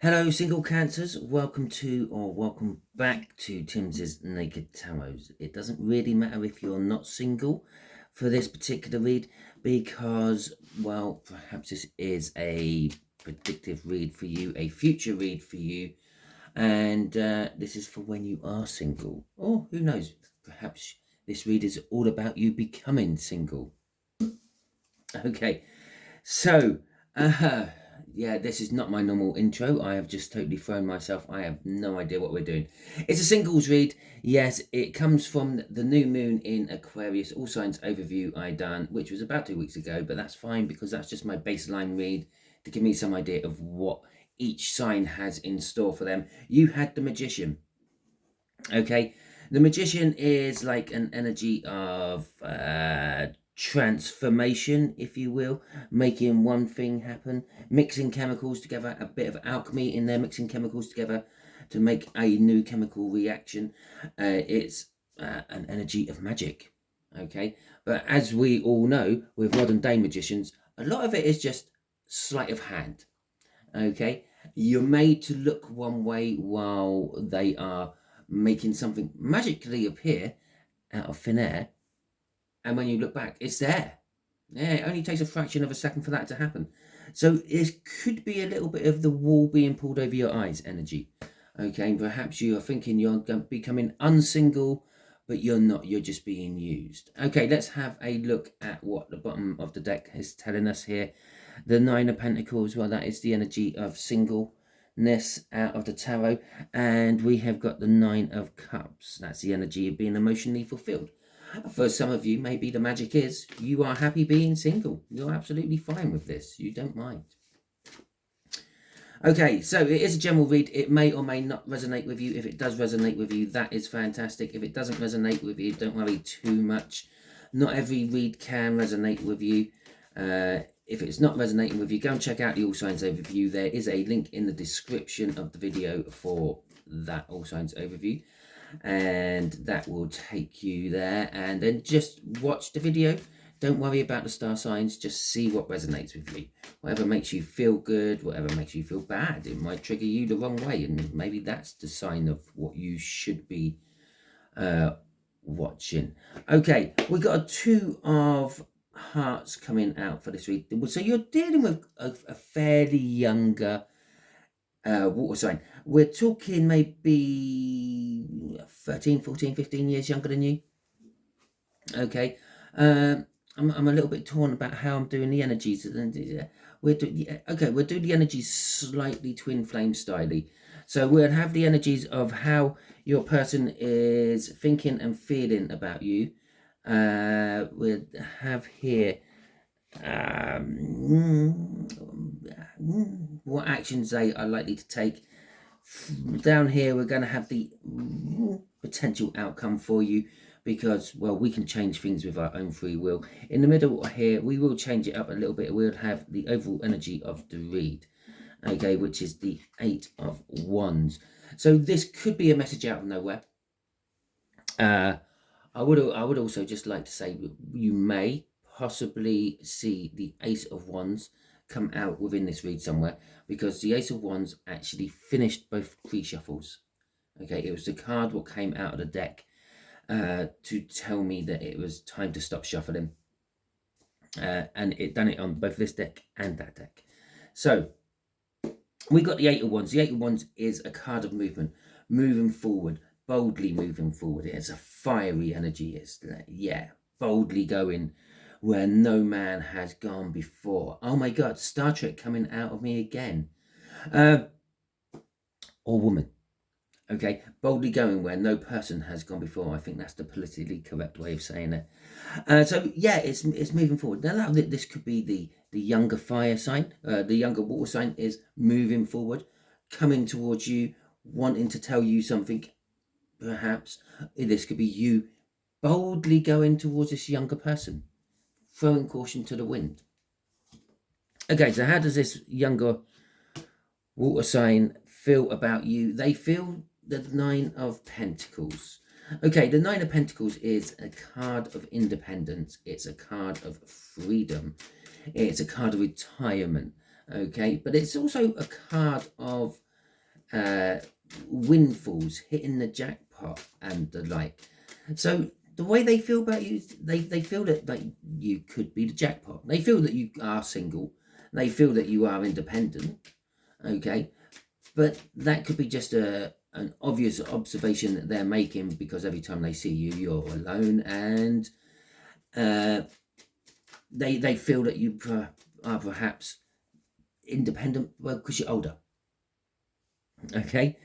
Hello, single cancers. Welcome to or welcome back to Timsy Naked Tarot. It doesn't really matter if you're not single for this particular read because, well, perhaps this is a predictive read for you, a future read for you, and this is for when you are single. Or who knows, perhaps this read is all about you becoming single. Okay, so, yeah, this is not my normal intro. I have just totally thrown myself. I have no idea what we're doing. It's a singles read. Yes, it comes from the new moon in Aquarius, all signs overview I done, which was about 2 weeks ago, but that's fine because that's just my baseline read to give me some idea of what each sign has in store for them. You had the Magician. Okay, the Magician is like an energy of transformation, if you will, making one thing happen, mixing chemicals together, a bit of alchemy in there, mixing chemicals together to make a new chemical reaction. It's an energy of magic. Okay, but as we all know, with modern day magicians, a lot of it is just sleight of hand. Okay, you're made to look one way while they are making something magically appear out of thin air, and when you look back, it's there. Yeah, it only takes a fraction of a second for that to happen. So it could be a little bit of the wall being pulled over your eyes energy. Okay, perhaps you are thinking you're becoming unsingle, but you're not. You're just being used. Okay, let's have a look at what the bottom of the deck is telling us here. The Nine of Pentacles, well, that is the energy of singleness out of the tarot. And we have got the Nine of Cups. That's the energy of being emotionally fulfilled. For some of you, maybe the magic is you are happy being single. You're absolutely fine with this. You don't mind. Okay, so it is a general read. It may or may not resonate with you. If it does resonate with you, that is fantastic. If it doesn't resonate with you, don't worry too much. Not every read can resonate with you. If it's not resonating with you, go and check out the All Signs Overview. There is a link in the description of the video for that All Signs Overview, and that will take you there. And then just watch the video. Don't worry about the star signs. Just see what resonates with you. Whatever makes you feel good, whatever makes you feel bad, it might trigger you the wrong way, and maybe that's the sign of what you should be watching. Okay, we got a Two of Hearts coming out for this week. So you're dealing with a fairly younger water sign. We're talking maybe 13, 14, 15 years younger than you. Okay. I'm a little bit torn about how I'm doing the energies. We're doing the energies slightly twin flame styly. So we'll have the energies of how your person is thinking and feeling about you. We'll have here what actions they are likely to take. Down here, we're going to have the potential outcome for you, because, well, we can change things with our own free will. In the middle here, we will change it up a little bit. We'll have the overall energy of the read, okay, which is the Eight of Wands. So this could be a message out of nowhere. I would also just like to say you may possibly see the Ace of Wands come out within this read somewhere, because the Ace of Wands actually finished both pre-shuffles. Okay, it was the card what came out of the deck to tell me that it was time to stop shuffling, and it done it on both this deck and that deck. So we got the Eight of Wands. The Eight of Wands is a card of movement, moving forward, boldly moving forward. It's a fiery energy. It's, yeah, boldly going where no man has gone before. Oh my God, Star Trek coming out of me again. Or woman. Okay, boldly going where no person has gone before. I think that's the politically correct way of saying it. So yeah, it's moving forward. Now this could be the younger fire sign. The younger water sign is moving forward, coming towards you, wanting to tell you something. Perhaps this could be you boldly going towards this younger person, throwing caution to the wind. Okay, so how does this younger water sign feel about you? They feel the Nine of Pentacles. Okay, the Nine of Pentacles is a card of independence. It's a card of freedom. It's a card of retirement. Okay, but it's also a card of windfalls, hitting the jackpot and the like. So the way they feel about you, they feel that like you could be the jackpot. They feel that you are single. They feel that you are independent. Okay, but that could be just an obvious observation that they're making, because every time they see you, you're alone, and they feel that you are perhaps independent, well, because you're older. Okay,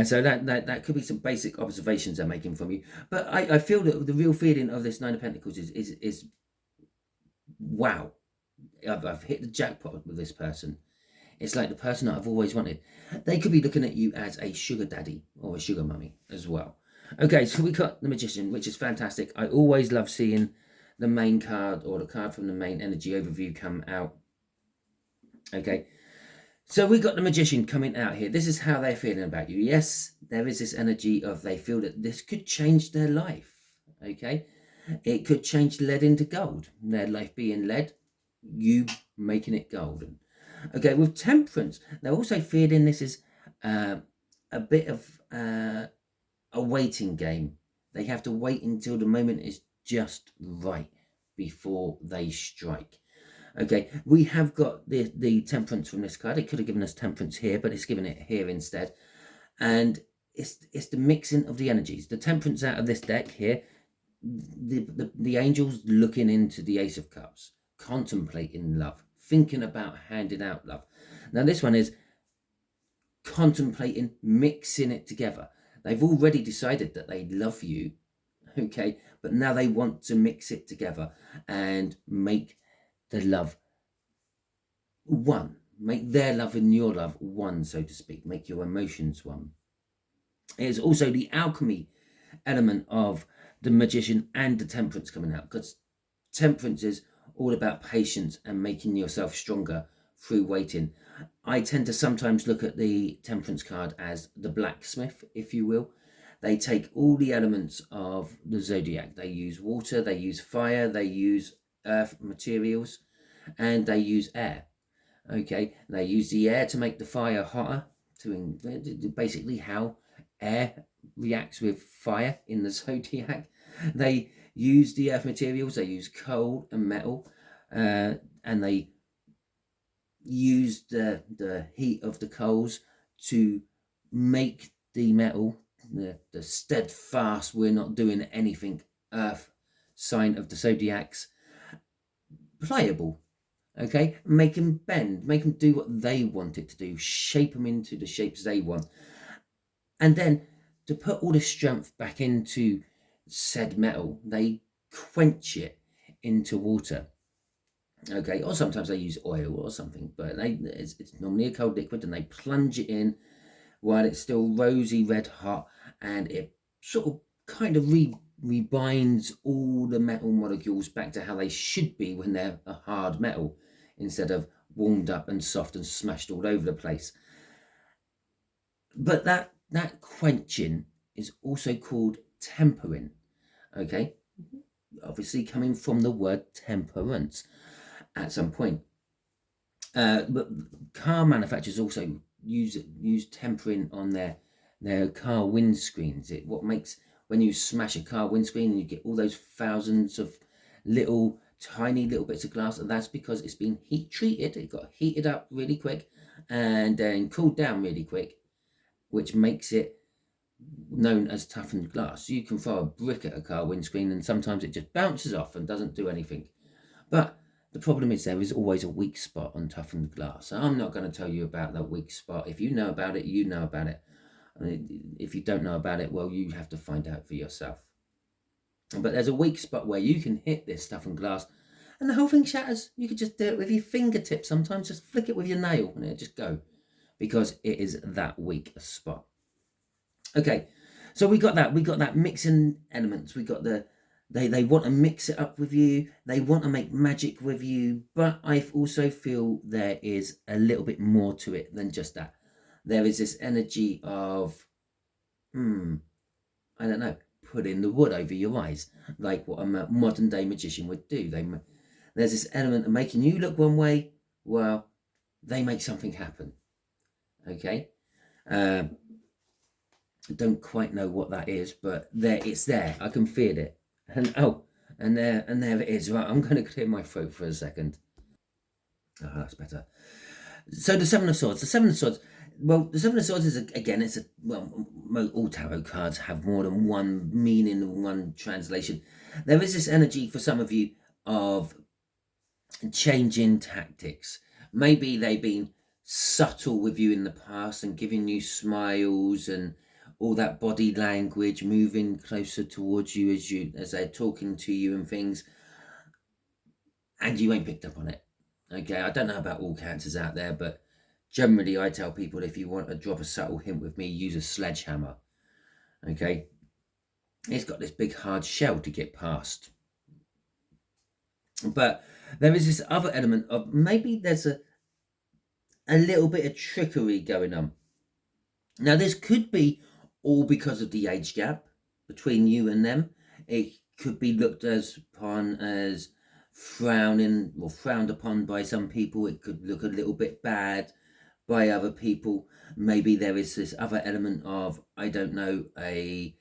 so that could be some basic observations they're making from you. But I feel that the real feeling of this Nine of Pentacles is wow, I've hit the jackpot with this person. It's like the person that I've always wanted. They could be looking at you as a sugar daddy or a sugar mummy as well. Okay, so we got the Magician, which is fantastic. I always love seeing the main card or the card from the main energy overview come out. Okay, so we got the Magician coming out here. This is how they're feeling about you. Yes, there is this energy of they feel that this could change their life. Okay, it could change lead into gold. Their life being lead, you making it golden. Okay, with Temperance, they're also feeling this is a bit of a waiting game. They have to wait until the moment is just right before they strike. Okay, we have got the Temperance from this card. It could have given us Temperance here, but it's given it here instead. And it's the mixing of the energies. The Temperance out of this deck here, the angels looking into the Ace of Cups, contemplating love, thinking about handing out love. Now this one is contemplating mixing it together. They've already decided that they love you, okay, but now they want to mix it together and make the love one, make their love and your love one, so to speak, make your emotions one. It's also the alchemy element of the Magician and the Temperance coming out, because Temperance is all about patience and making yourself stronger through waiting. I tend to sometimes look at the Temperance card as the blacksmith, if you will. They take all the elements of the zodiac. They use water, they use fire, they use earth materials, and they use air. Okay, they use the air to make the fire hotter, to basically how air reacts with fire in the zodiac. They use the earth materials, they use coal and metal, and they use the heat of the coals to make the metal, the steadfast, we're not doing anything earth sign of the zodiacs, pliable. Okay, make them bend, make them do what they want it to do, shape them into the shapes they want, and then to put all the strength back into said metal, they quench it into water. Okay, or sometimes they use oil or something, but it's normally a cold liquid, and they plunge it in while it's still rosy red hot, and it sort of kind of rebinds all the metal molecules back to how they should be when they're a hard metal, instead of warmed up and soft and smashed all over the place. But that quenching is also called tempering. Okay, obviously coming from the word temperance at some point. But car manufacturers also use tempering on their car windscreens. What makes, when you smash a car windscreen and you get all those thousands of little tiny little bits of glass, and that's because it's been heat treated. It got heated up really quick and then cooled down really quick, which makes it known as toughened glass. So you can throw a brick at a car windscreen and sometimes it just bounces off and doesn't do anything. But the problem is there is always a weak spot on toughened glass. So I'm not going to tell you about that weak spot. If you know about it, you know about it. If you don't know about it, well, you have to find out for yourself. But there's a weak spot where you can hit this toughened glass and the whole thing shatters. You could just do it with your fingertips sometimes. Just flick it with your nail and it'll just go, because it is that weak a spot. Okay, so we got that mixing elements. We got they want to mix it up with you. They want to make magic with you. But I also feel there is a little bit more to it than just that. There is this energy of, I don't know, putting the wood over your eyes, like what a modern day magician would do. There's this element of making you look one way. Well, they make something happen. Okay, I don't quite know what that is, but it's there. I can feel it. And and there it is. Right, I'm going to clear my throat for a second. Oh, that's better. So the Seven of Swords. The Seven of Swords. Well, the Seven of Swords is again. It's a all tarot cards have more than one meaning and one translation. There is this energy for some of you of changing tactics. Maybe they've been subtle with you in the past and giving you smiles and all that body language, moving closer towards you as they're talking to you and things, and you ain't picked up on it. Okay, I don't know about all cancers out there, but generally I tell people, if you want to drop a subtle hint with me, use a sledgehammer. Okay, it's got this big hard shell to get past. But there is this other element of maybe there's a little bit of trickery going on. Now, this could be all because of the age gap between you and them. It could be looked upon as frowning or frowned upon by some people. It could look a little bit bad by other people. Maybe there is this other element of, I don't know, a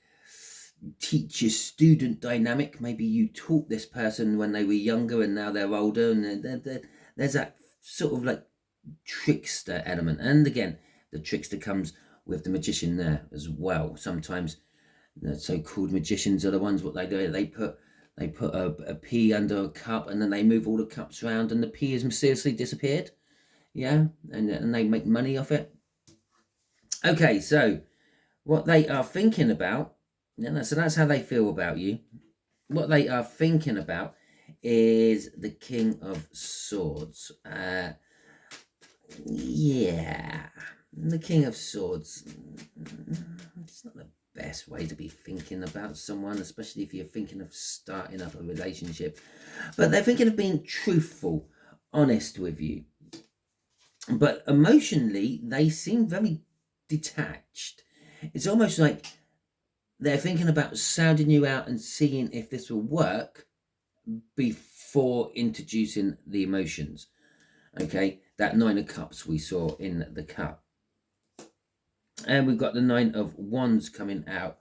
teacher-student dynamic. Maybe you taught this person when they were younger and now they're older, and there's that sort of like trickster element. And again, the trickster comes with the magician there as well. Sometimes the so-called magicians are the ones, what they do, they put a pea under a cup and then they move all the cups around and the pea has mysteriously disappeared. Yeah, and they make money off it. Okay, so what they are thinking about, so that's how they feel about you. What they are thinking about is the King of Swords. Yeah, the King of Swords. It's not the best way to be thinking about someone, especially if you're thinking of starting up a relationship. But they're thinking of being truthful, honest with you. But emotionally, they seem very detached. It's almost like they're thinking about sounding you out and seeing if this will work before introducing the emotions. Okay, that Nine of Cups we saw in the cup. And we've got the Nine of Wands coming out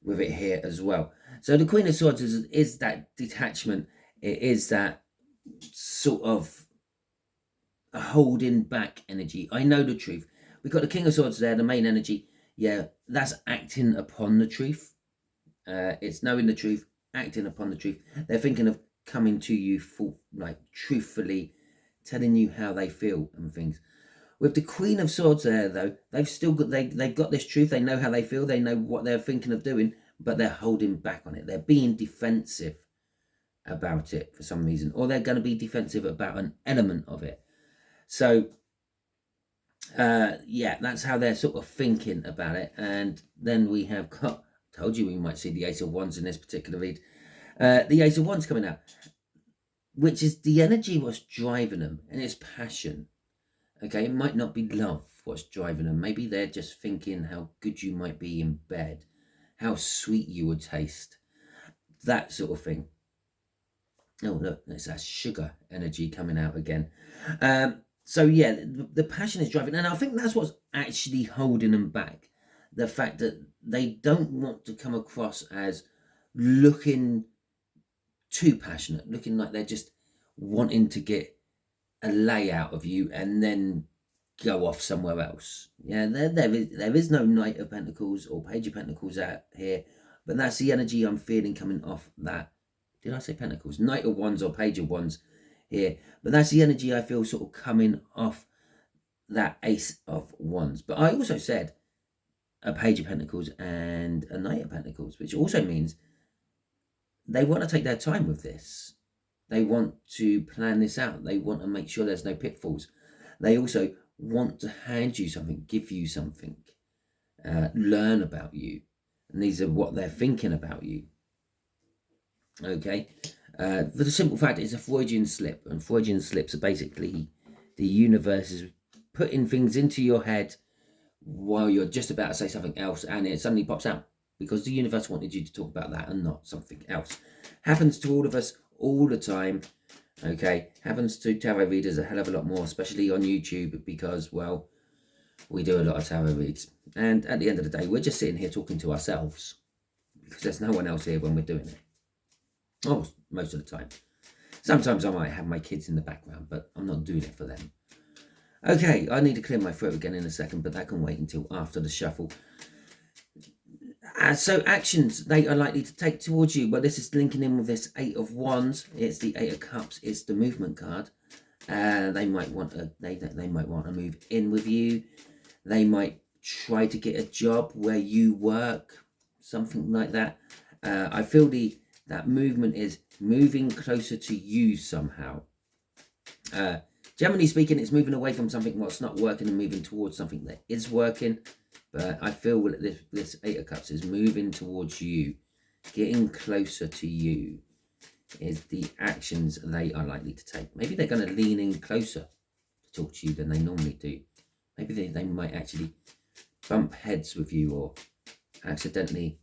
with it here as well. So the Queen of Swords is that detachment. It is that sort of holding back energy. I know the truth. We've got the King of Swords there, the main energy. Yeah, that's acting upon the truth. It's knowing the truth, acting upon the truth. They're thinking of coming to you truthfully, telling you how they feel and things. With the Queen of Swords there, though, they've got this truth. They know how they feel. They know what they're thinking of doing, but they're holding back on it. They're being defensive about it for some reason, or they're going to be defensive about an element of it. So, yeah, that's how they're sort of thinking about it. And then we have got, told you we might see the Ace of Wands in this particular read. The Ace of Wands coming out, which is the energy what's driving them, and it's passion. Okay, it might not be love what's driving them. Maybe they're just thinking how good you might be in bed, how sweet you would taste, that sort of thing. Oh, look, there's that sugar energy coming out again. So, yeah, the passion is driving. And I think that's what's actually holding them back. The fact that they don't want to come across as looking too passionate, looking like they're just wanting to get a layout of you and then go off somewhere else. Yeah, there is no Knight of Pentacles or Page of Pentacles out here, but that's the energy I'm feeling coming off that. Did I say Pentacles? Knight of Wands or Page of Wands here, but that's the energy I feel sort of coming off that Ace of Wands. But I also said a Page of Pentacles and a Knight of Pentacles, which also means they want to take their time with this. They want to plan this out. They want to make sure there's no pitfalls. They also want to hand you something, give you something, learn about you. And these are what they're thinking about you. Okay? For the simple fact, it's a Freudian slip. And Freudian slips are basically the universe is putting things into your head while you're just about to say something else and it suddenly pops out. Because the universe wanted you to talk about that and not something else. Happens to all of us all the time. Okay, happens to tarot readers a hell of a lot more, especially on YouTube, because, well, we do a lot of tarot reads. And at the end of the day, we're just sitting here talking to ourselves because there's no one else here when we're doing it. Oh, most of the time. Sometimes I might have my kids in the background, but I'm not doing it for them. Okay, I need to clear my throat again in a second, but that can wait until after the shuffle. So actions they are likely to take towards you. Well, this is linking in with this 8 of Wands. It's the 8 of Cups. It's the movement card. They might want to. They might want to move in with you. They might try to get a job where you work, something like that. I feel that movement is moving closer to you somehow. Generally speaking, it's moving away from something what's not working and moving towards something that is working. But I feel that this 8 of Cups is moving towards you, getting closer to you is the actions they are likely to take. Maybe they're going to lean in closer to talk to you than they normally do. Maybe they might actually bump heads with you or accidentally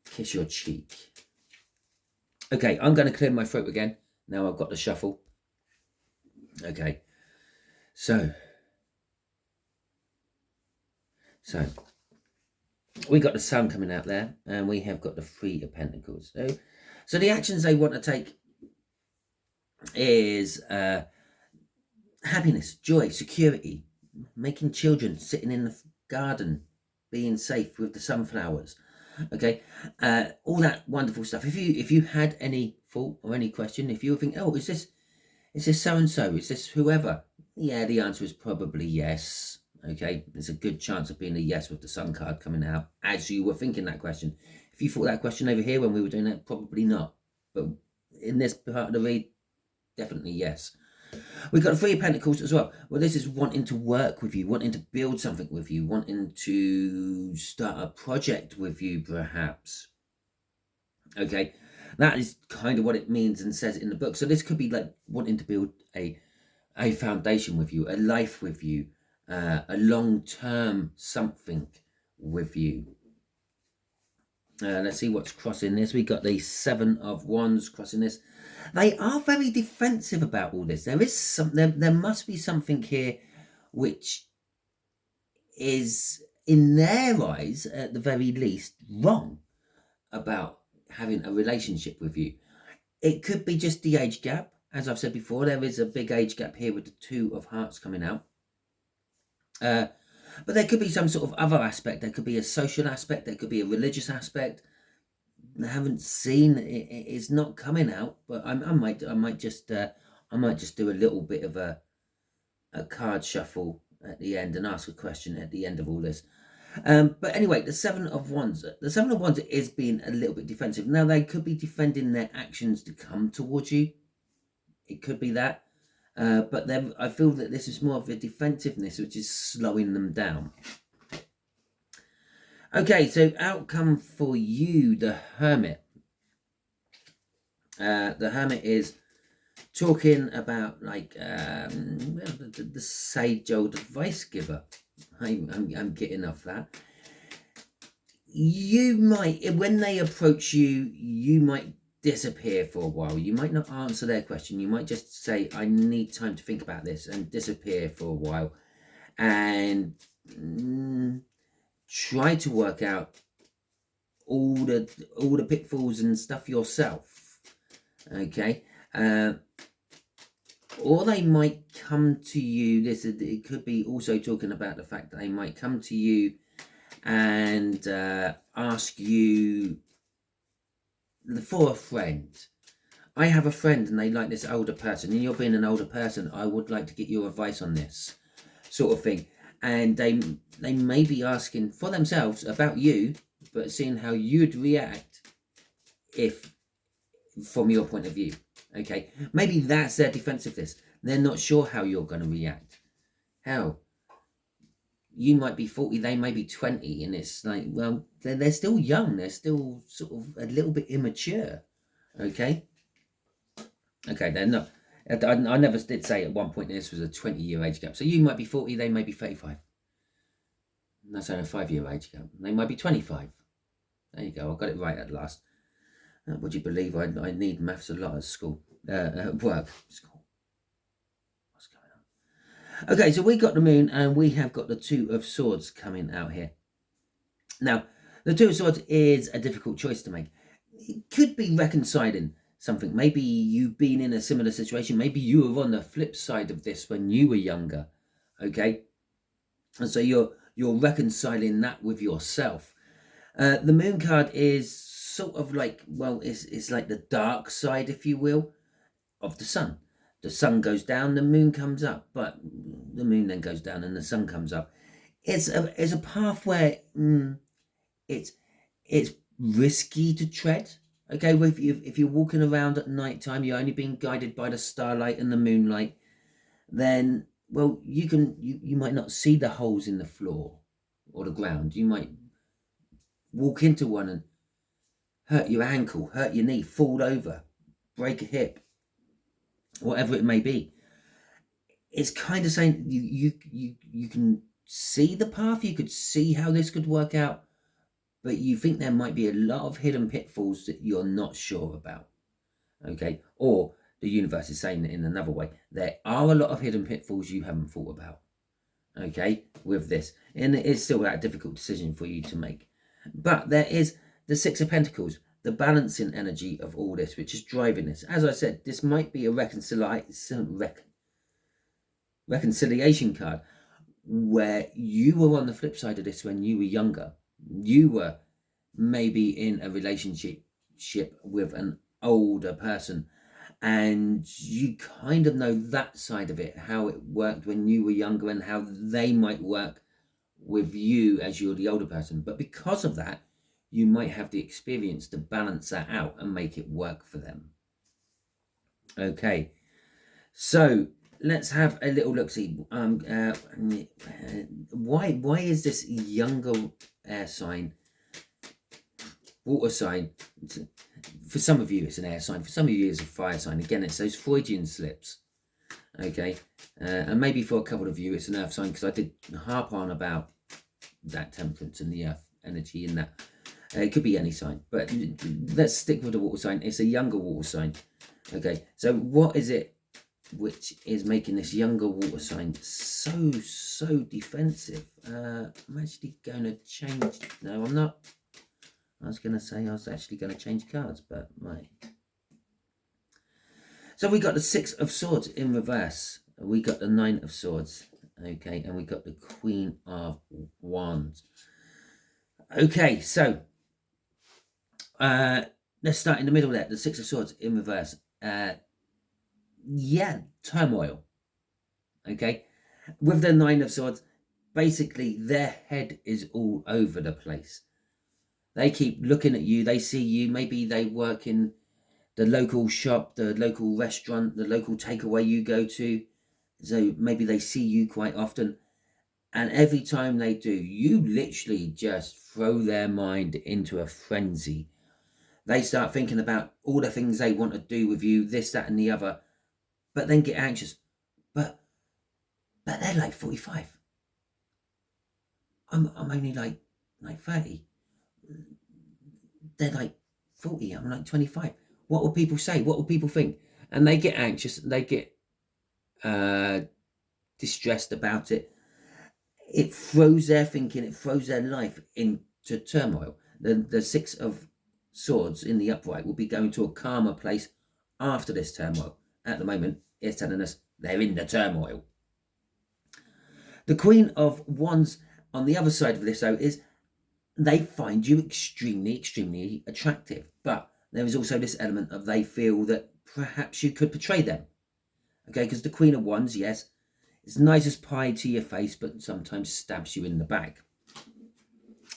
kiss your cheek. Okay, I'm going to clear my throat again. Now I've got the shuffle. Okay, so we got the Sun coming out there, and we have got the 3 of Pentacles. So the actions they want to take is happiness, joy, security, making children, sitting in the garden, being safe with the sunflowers. Okay, all that wonderful stuff. If you had any thought or any question, if you think, oh, is this so and so? Is this whoever? Yeah, the answer is probably yes. Okay, there's a good chance of being a yes with the Sun card coming out as you were thinking that question. If you thought that question over here when we were doing that, probably not. But in this part of the read, definitely yes. We've got the 3 of Pentacles as well. Well, this is wanting to work with you, wanting to build something with you, wanting to start a project with you, perhaps. Okay, that is kind of what it means and says in the book. So this could be like wanting to build a foundation with you, a life with you, a long-term something with you. Let's see what's crossing this. We got the 7 of Wands crossing this. They are very defensive about all this. There is there must be something here which is, in their eyes, at the very least, wrong about having a relationship with you. It could be just the age gap. As I've said before, there is a big age gap here with the 2 of Hearts coming out. But there could be some sort of other aspect. There could be a social aspect. There could be a religious aspect. I haven't seen it. It's not coming out, but I might just do a little bit of a card shuffle at the end and ask a question at the end of all this. But anyway, the 7 of Wands. The 7 of Wands is being a little bit defensive. Now, they could be defending their actions to come towards you. It could be that. But then I feel that this is more of a defensiveness, which is slowing them down. Okay, so outcome for you, the Hermit. The Hermit is talking about like the sage old advice giver. I'm getting off that. You might, when they approach you, you might disappear for a while. You might not answer their question. You might just say, I need time to think about this, and disappear for a while and try to work out all the pitfalls and stuff yourself. Okay, or they might come to you. It could be also talking about the fact that they might come to you and ask you for a friend. I have a friend and they like this older person, and you're being an older person. I would like to get your advice on this sort of thing. And they may be asking for themselves about you, but seeing how you'd react if from your point of view. Okay, maybe that's their defensiveness. They're not sure how you're going to react. Hell, you might be 40, they may be 20, and it's like, well, they're still young. They're still sort of a little bit immature. Okay, they're not. I never did say at one point this was a 20-year age gap. So you might be 40, they may be 35. That's only a 5-year age gap. They might be 25. There you go. I got it right at last. Would you believe I need maths a lot at school? Work. School. What's going Okay, so we got the moon and we have got the Two of Swords coming out here. Now, the Two of Swords is a difficult choice to make. It could be reconciling something. Maybe you've been in a similar situation. Maybe you were on the flip side of this when you were younger. Okay, and so you're reconciling that with yourself. The moon card is sort of like, well, it's like the dark side, if you will, of the sun. The sun goes down, the moon comes up, but the moon then goes down and the sun comes up. It's a path where it's risky to tread. Okay, well, if you're walking around at night time, you're only being guided by the starlight and the moonlight, then, well, you might not see the holes in the floor or the ground. You might walk into one and hurt your ankle, hurt your knee, fall over, break a hip, whatever it may be. It's kind of saying you can see the path, you could see how this could work out, but you think there might be a lot of hidden pitfalls that you're not sure about. Okay, or the universe is saying it in another way. There are a lot of hidden pitfalls you haven't thought about. Okay, with this, and it is still that difficult decision for you to make. But there is the Six of Pentacles, the balancing energy of all this, which is driving this. As I said, this might be a reconciliation card where you were on the flip side of this when you were younger. You were maybe in a relationship with an older person, and you kind of know that side of it, how it worked when you were younger and how they might work with you as you're the older person. But because of that, you might have the experience to balance that out and make it work for them. Okay, so let's have a little look. See, why is this younger air sign, water sign? For some of you, it's an air sign. For some of you, it's a fire sign. Again, it's those Freudian slips. Okay, and maybe for a couple of you, it's an earth sign, because I did harp on about that temperance and the earth energy in that. It could be any sign, but let's stick with the water sign. It's a younger water sign. Okay, so what is it which is making this younger water sign so defensive? I'm actually going to change. No, I'm not. I was going to say I was actually going to change cards, but right. So we got the Six of Swords in reverse. We got the Nine of Swords. Okay, and we got the Queen of Wands. Okay, so let's start in the middle there. The Six of Swords in reverse. Yeah, turmoil. Okay, with the Nine of Swords, basically their head is all over the place. They keep looking at you. They see you. Maybe they work in the local shop, the local restaurant, the local takeaway you go to. So maybe they see you quite often. And every time they do, you literally just throw their mind into a frenzy. They start thinking about all the things they want to do with you, this, that, and the other, but then get anxious. But they're like 45. I'm only like 30. They're like 40. I'm like 25. What will people say? What will people think? And they get anxious. They get distressed about it. It throws their thinking, it throws their life into turmoil. The Six of Swords in the upright will be going to a calmer place after this turmoil. At the moment, it's telling us they're in the turmoil. The Queen of Wands on the other side of this, though, is they find you extremely attractive. But there is also this element of they feel that perhaps you could betray them. Okay, because the Queen of Wands, yes, it's nice as pie to your face, but sometimes stabs you in the back.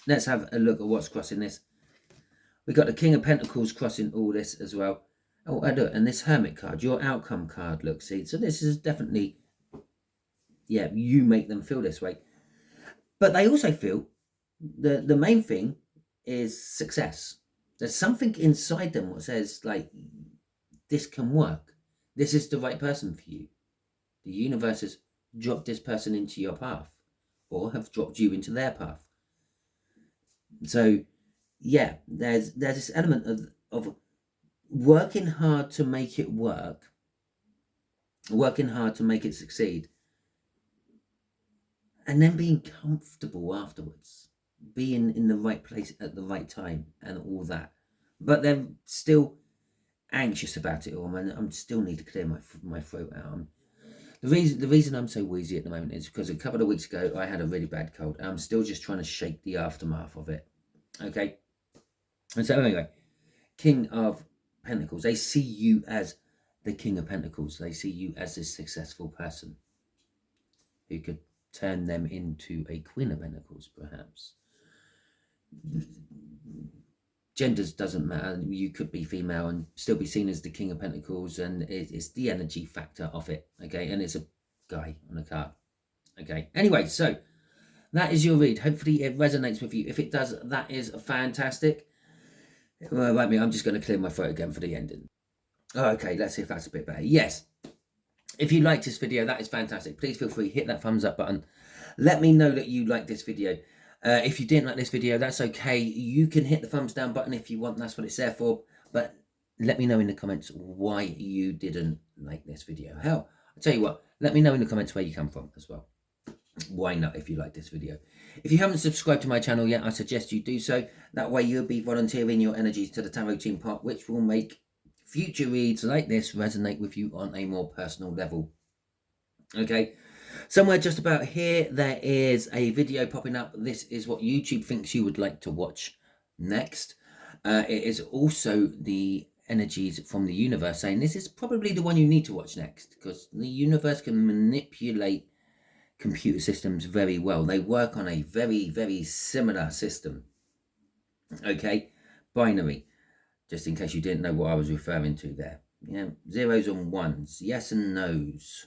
Let's have a look at what's crossing this. We've got the King of Pentacles crossing all this as well. Oh, look, and this Hermit card, your outcome card, look, see. So this is definitely, yeah, you make them feel this way. But they also feel the main thing is success. There's something inside them that says, like, this can work. This is the right person for you. The universe has dropped this person into your path, or have dropped you into their path. So, yeah, there's this element of working hard to make it work, working hard to make it succeed, and then being comfortable afterwards, being in the right place at the right time and all that. But they're still anxious about it all, and I still need to clear my throat out. The reason I'm so wheezy at the moment is because a couple of weeks ago I had a really bad cold. I'm still just trying to shake the aftermath of it. Okay, and so anyway, King of Pentacles. They see you as the King of Pentacles. They see you as a successful person who could turn them into a Queen of Pentacles, perhaps. Genders doesn't matter. You could be female and still be seen as the King of Pentacles, and it's the energy factor of it. Okay, and it's a guy on a card. Okay, anyway, so that is your read. Hopefully it resonates with you. If it does, that is fantastic. Well, wait a minute, I'm just going to clear my throat again for the ending. Okay, let's see if that's a bit better. Yes, if you liked this video, that is fantastic. Please feel free, hit that thumbs up button. Let me know that you liked this video. If you didn't like this video, that's okay. You can hit the thumbs down button if you want. That's what it's there for. But let me know in the comments why you didn't like this video. Hell, I'll tell you what. Let me know in the comments where you come from as well. Why not if you like this video? If you haven't subscribed to my channel yet, I suggest you do so. That way you'll be volunteering your energies to the Tarot Team Pot, which will make future reads like this resonate with you on a more personal level. Okay, somewhere just about here there is a video popping up. This is what YouTube thinks you would like to watch next. It is also the energies from the universe saying this is probably the one you need to watch next, because the universe can manipulate computer systems very well. They work on a very, very similar system. Okay, binary, just in case you didn't know what I was referring to there. Yeah, zeros and ones, yes and no's,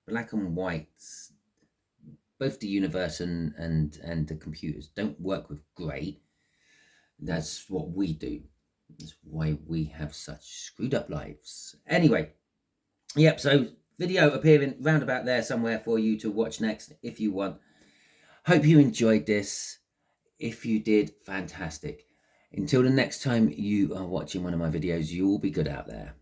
black and whites. Both the universe and the computers don't work with grey. That's what we do. That's why we have such screwed up lives. Anyway, yep, so video appearing round about there somewhere for you to watch next if you want. Hope you enjoyed this. If you did, fantastic. Until the next time you are watching one of my videos, you will be good out there.